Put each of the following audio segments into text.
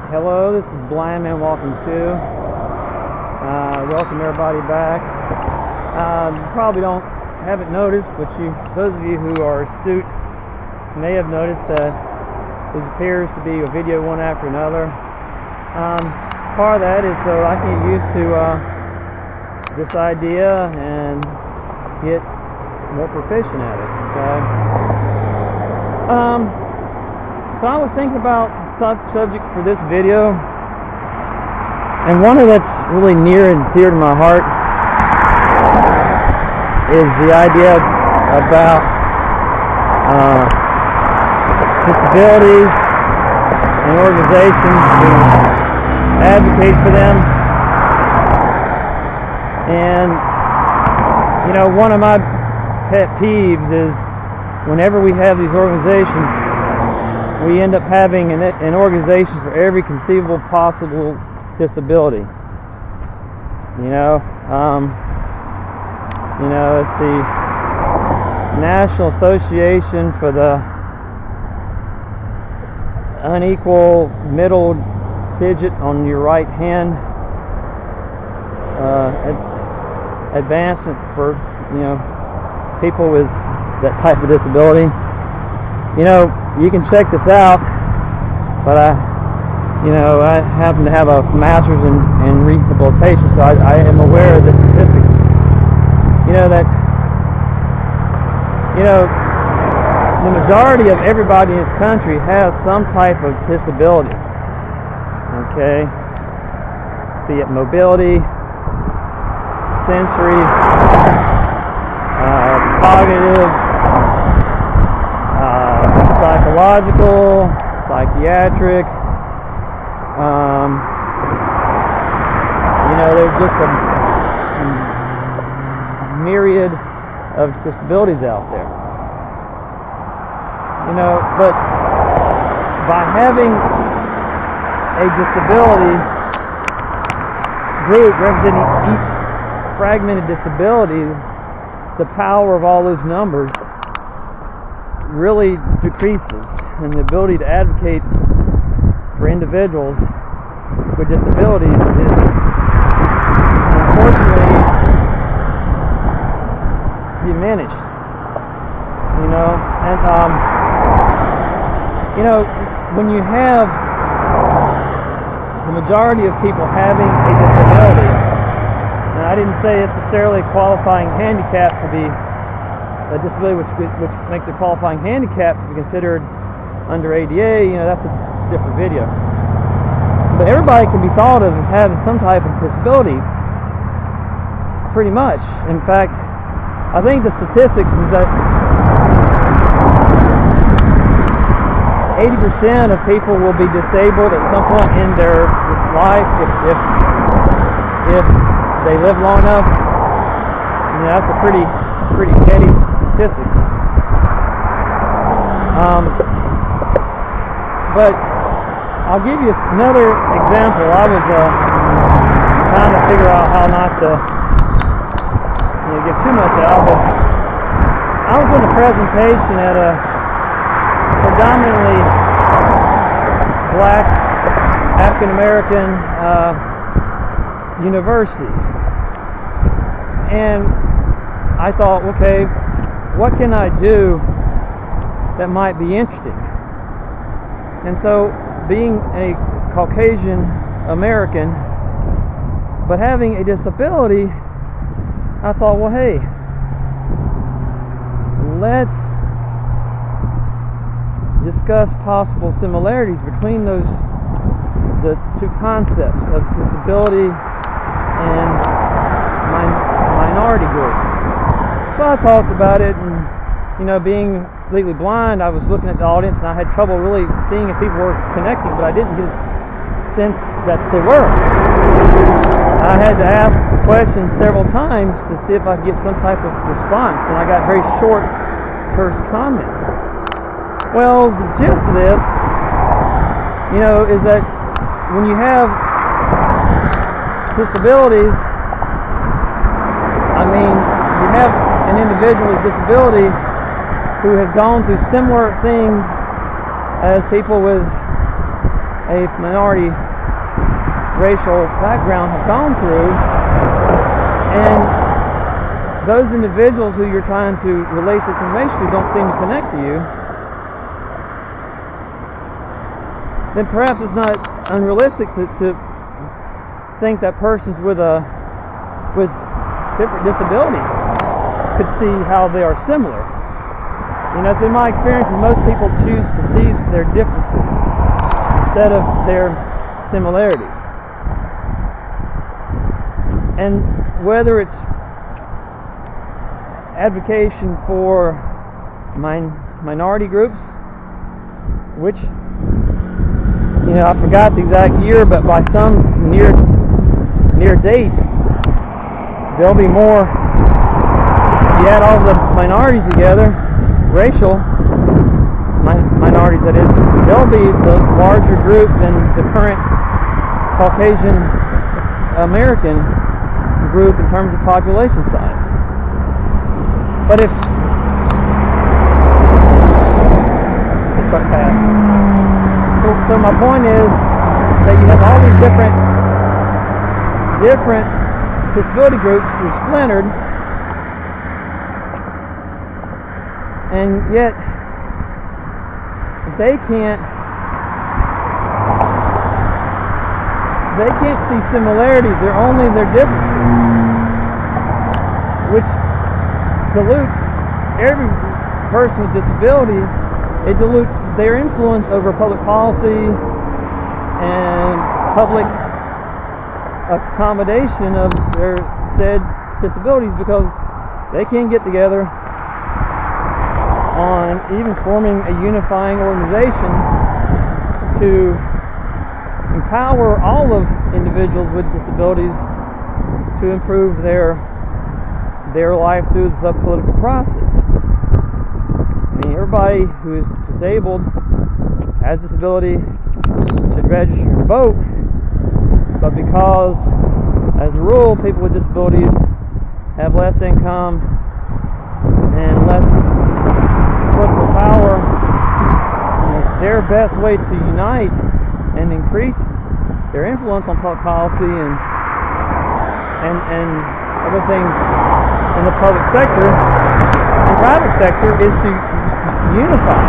Hello, this is Blind Man Walking 2. Welcome everybody back. You probably haven't noticed, but those of you who are astute may have noticed that this appears to be a video one after another. Part of that is so I can get used to this idea and get more proficient at it. Okay. So I was thinking about subject for this video, and one that's really near and dear to my heart is the idea about disabilities and organizations who advocate for them. And one of my pet peeves is whenever we have these organizations, we end up having an organization for every conceivable possible disability. It's the National Association for the Unequal Middle Digit on your right hand, advancement for people with that type of disability. You can check this out, but I happen to have a master's in rehabilitation, so I am aware of the statistics. The majority of everybody in this country has some type of disability. Okay, be it mobility, sensory, cognitive, psychological, psychiatric. There's just a myriad of disabilities out there. But by having a disability group representing each fragmented disability, the power of all those numbers really decreases, and the ability to advocate for individuals with disabilities is unfortunately diminished. When you have the majority of people having a disability, and I didn't say necessarily qualifying handicap to be a disability which makes a qualifying handicap to be considered under ADA, that's a different video. But everybody can be thought of as having some type of disability, pretty much. In fact, I think the statistics is that 80% of people will be disabled at some point in their life if they live long enough. That's a pretty steady statistic. But I'll give you another example. I was trying to figure out how not to get too much out, but I was in a presentation at a predominantly black African American university, and I thought, okay, what can I do that might be interesting? And so, being a Caucasian American but having a disability, I thought, well, hey, let's discuss possible similarities between the two concepts of disability and minority groups. So I talked about it, and being legally blind, I was looking at the audience and I had trouble really seeing if people were connecting, but I didn't get a sense that they were. I had to ask the question several times to see if I could get some type of response, and I got very short, terse comments. Well, the gist of this, is that when you have disabilities, you have an individual with disability who has gone through similar things as people with a minority racial background have gone through, and those individuals who you're trying to relate this information to don't seem to connect to you, then perhaps it's not unrealistic to think that persons with different disabilities could see how they are similar. You know, through my experience, most people choose to see their differences instead of their similarities. And whether it's advocation for minority groups, which, you know, I forgot the exact year, but by some near date, there'll be more. You add all the minorities together, racial minorities that is, there'll be the larger group than the current Caucasian American group in terms of population size. But if so my point is that you have all these different disability groups that are splintered, and yet they can't see similarities. They're only their differences, which dilutes every person with disability. It dilutes their influence over public policy and public accommodation of their said disabilities, because they can't get together on even forming a unifying organization to empower all of individuals with disabilities to improve their life through the political process. I mean, everybody who is disabled, has disability, should register to vote, but because, as a rule, people with disabilities have less income and less political power, it's their best way to unite and increase their influence on public policy and other things in the public sector and private sector is to unify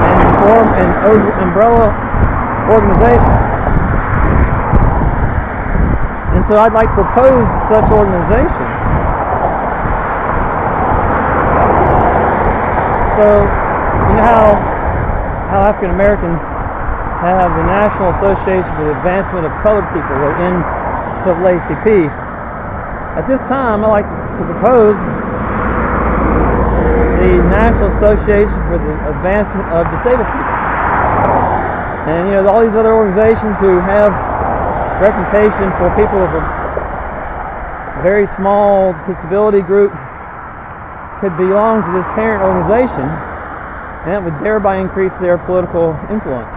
and form an umbrella organization. And so I'd like to propose such organization. So, you know how African Americans have the National Association for the Advancement of Colored People, or NAACP. At this time, I'd like to propose the National Association for the Advancement of Disabled People. And you know, all these other organizations who have representation for people of a very small disability group could belong to this parent organization, and that would thereby increase their political influence.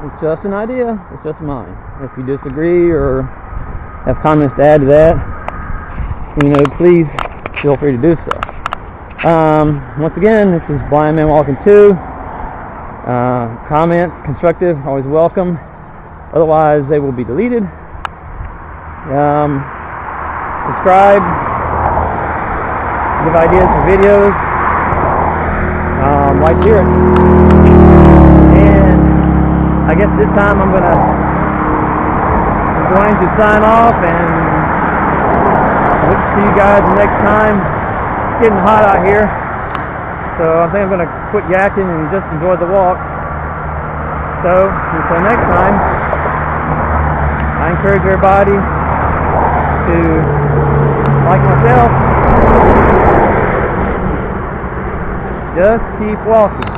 It's just an idea, it's just mine. If you disagree or have comments to add to that, you know, please feel free to do so. Once again, this is Blind Man Walking 2. Comments, constructive, always welcome. Otherwise, they will be deleted. Subscribe, give ideas for videos. Like to hear it. And I guess this time I'm going to sign off, and hope to see you guys next time. It's getting hot out here, so I think I'm going to quit yakking and just enjoy the walk. So until next time, I encourage everybody to, like myself, just keep walking.